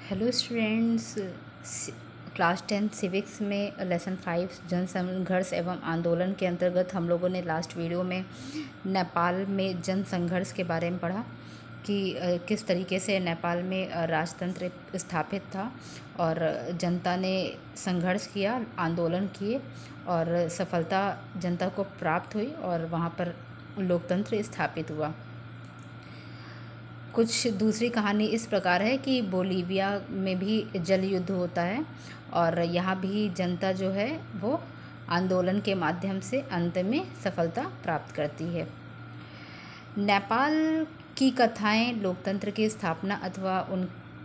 Hello students. Class 10 civics में lesson 5 जन संघर्ष एवं आंदोलन के अंतर्गत हम लोगों ने लास्ट वीडियो में नेपाल में जन संघर्ष के बारे में पढ़ा कि किस तरीके से नेपाल में राजतंत्र स्थापित था और जनता ने संघर्ष किया, आंदोलन किए और सफलता जनता को प्राप्त हुई और वहाँ पर लोकतंत्र स्थापित हुआ। कुछ दूसरी कहानी इस प्रकार है कि बोलीविया में भी जल युद्ध होता है और यहाँ भी जनता जो है वो आंदोलन के माध्यम से अंत में सफलता प्राप्त करती है। नेपाल की कथाएं लोकतंत्र की स्थापना अथवा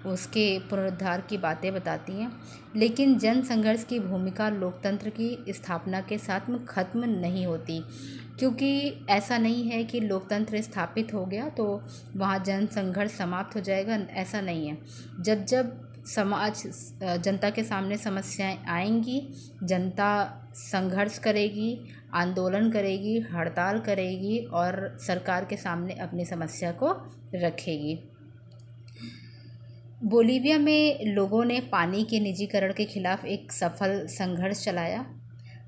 उसके पुनरुद्धार की बातें बताती हैं, लेकिन जन संघर्ष की भूमिका लोकतंत्र की स्थापना के साथ में ख़त्म नहीं होती, क्योंकि ऐसा नहीं है कि लोकतंत्र स्थापित हो गया तो वहाँ जन संघर्ष समाप्त हो जाएगा। ऐसा नहीं है। जब जब समाज जनता के सामने समस्याएं आएंगी, जनता संघर्ष करेगी, आंदोलन करेगी, हड़ताल करेगी और सरकार के सामने अपनी समस्या को रखेगी। बोलीविया में लोगों ने पानी के निजीकरण के खिलाफ एक सफल संघर्ष चलाया।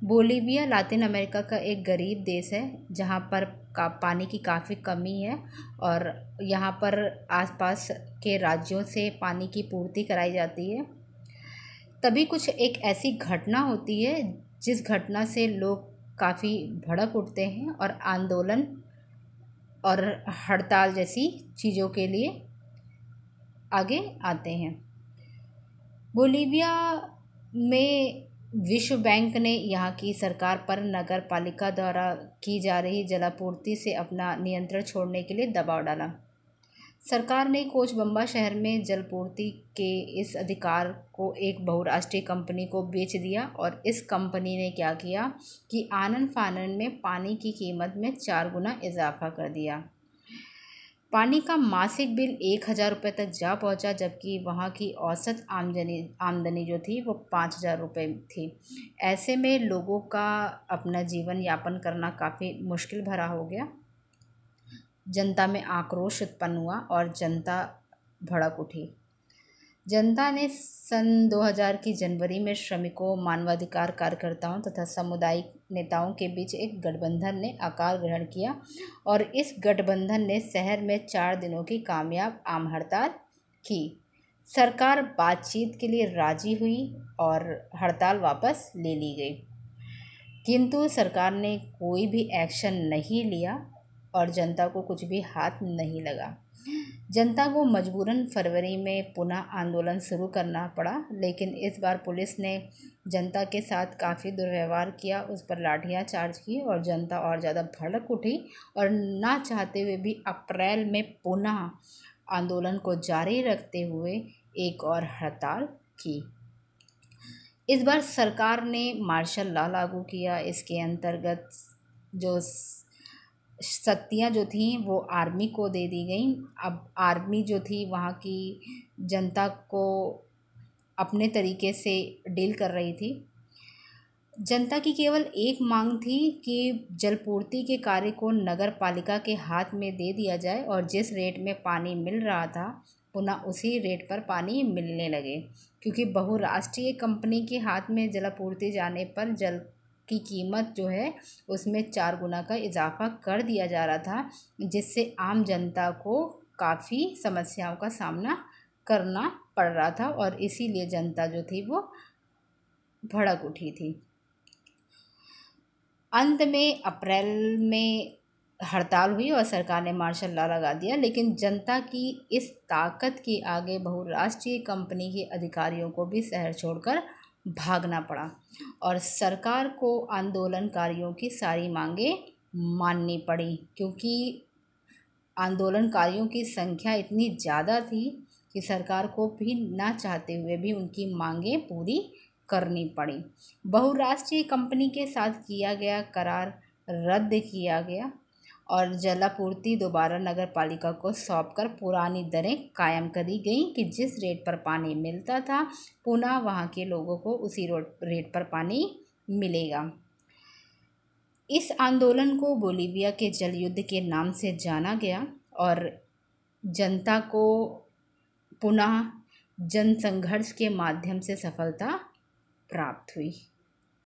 बोलीविया लातिन अमेरिका का एक गरीब देश है जहाँ पर पानी की काफ़ी कमी है और यहाँ पर आसपास के राज्यों से पानी की पूर्ति कराई जाती है। तभी कुछ एक ऐसी घटना होती है जिस घटना से लोग काफ़ी भड़क उठते हैं और आंदोलन और हड़ताल जैसी चीज़ों के लिए आगे आते हैं। बोलीविया में विश्व बैंक ने यहाँ की सरकार पर नगर पालिका द्वारा की जा रही जलापूर्ति से अपना नियंत्रण छोड़ने के लिए दबाव डाला। सरकार ने कोचबम्बा शहर में जलपूर्ति के इस अधिकार को एक बहुराष्ट्रीय कंपनी को बेच दिया और इस कंपनी ने क्या किया कि आनन फानन में पानी की कीमत में 4 गुना इजाफा कर दिया। पानी का मासिक बिल 1,000 रुपये तक जा पहुंचा, जबकि वहां की औसत आमदनी जो थी वो 5,000 रुपये थी। ऐसे में लोगों का अपना जीवन यापन करना काफ़ी मुश्किल भरा हो गया। जनता में आक्रोश उत्पन्न हुआ और जनता भड़क उठी। जनता ने सन 2000 की जनवरी में श्रमिकों, मानवाधिकार कार्यकर्ताओं तथा सामुदायिक नेताओं के बीच एक गठबंधन ने आकार ग्रहण किया और इस गठबंधन ने शहर में 4 दिनों की कामयाब आम हड़ताल की। सरकार बातचीत के लिए राजी हुई और हड़ताल वापस ले ली गई, किंतु सरकार ने कोई भी एक्शन नहीं लिया और जनता को कुछ भी हाथ नहीं लगा। जनता को मजबूरन फरवरी में पुनः आंदोलन शुरू करना पड़ा, लेकिन इस बार पुलिस ने जनता के साथ काफ़ी दुर्व्यवहार किया, उस पर लाठियां चार्ज की और जनता और ज़्यादा भड़क उठी और ना चाहते हुए भी अप्रैल में पुनः आंदोलन को जारी रखते हुए एक और हड़ताल की। इस बार सरकार ने मार्शल लॉ लागू किया। इसके अंतर्गत जो शक्तियाँ जो थीं वो आर्मी को दे दी गई। अब आर्मी जो थी वहाँ की जनता को अपने तरीके से डील कर रही थी। जनता की केवल एक मांग थी कि जलपूर्ति के कार्य को नगर पालिका के हाथ में दे दिया जाए और जिस रेट में पानी मिल रहा था पुनः उसी रेट पर पानी मिलने लगे, क्योंकि बहुराष्ट्रीय कंपनी के हाथ में जलापूर्ति जाने पर जल की कीमत जो है उसमें 4 गुना का इजाफा कर दिया जा रहा था, जिससे आम जनता को काफ़ी समस्याओं का सामना करना पड़ रहा था और इसीलिए जनता जो थी वो भड़क उठी थी। अंत में अप्रैल में हड़ताल हुई और सरकार ने मार्शल लॉ लगा दिया, लेकिन जनता की इस ताकत के आगे बहुराष्ट्रीय कंपनी के अधिकारियों को भी शहर छोड़कर भागना पड़ा और सरकार को आंदोलनकारियों की सारी मांगें माननी पड़ी, क्योंकि आंदोलनकारियों की संख्या इतनी ज़्यादा थी कि सरकार को भी ना चाहते हुए भी उनकी मांगें पूरी करनी पड़ी। बहुराष्ट्रीय कंपनी के साथ किया गया करार रद्द किया गया और जलापूर्ति दोबारा नगर पालिका को सौंपकर पुरानी दरें कायम करी गईं कि जिस रेट पर पानी मिलता था पुनः वहां के लोगों को उसी रेट पर पानी मिलेगा। इस आंदोलन को बोलीविया के जल युद्ध के नाम से जाना गया और जनता को पुनः जनसंघर्ष के माध्यम से सफलता प्राप्त हुई।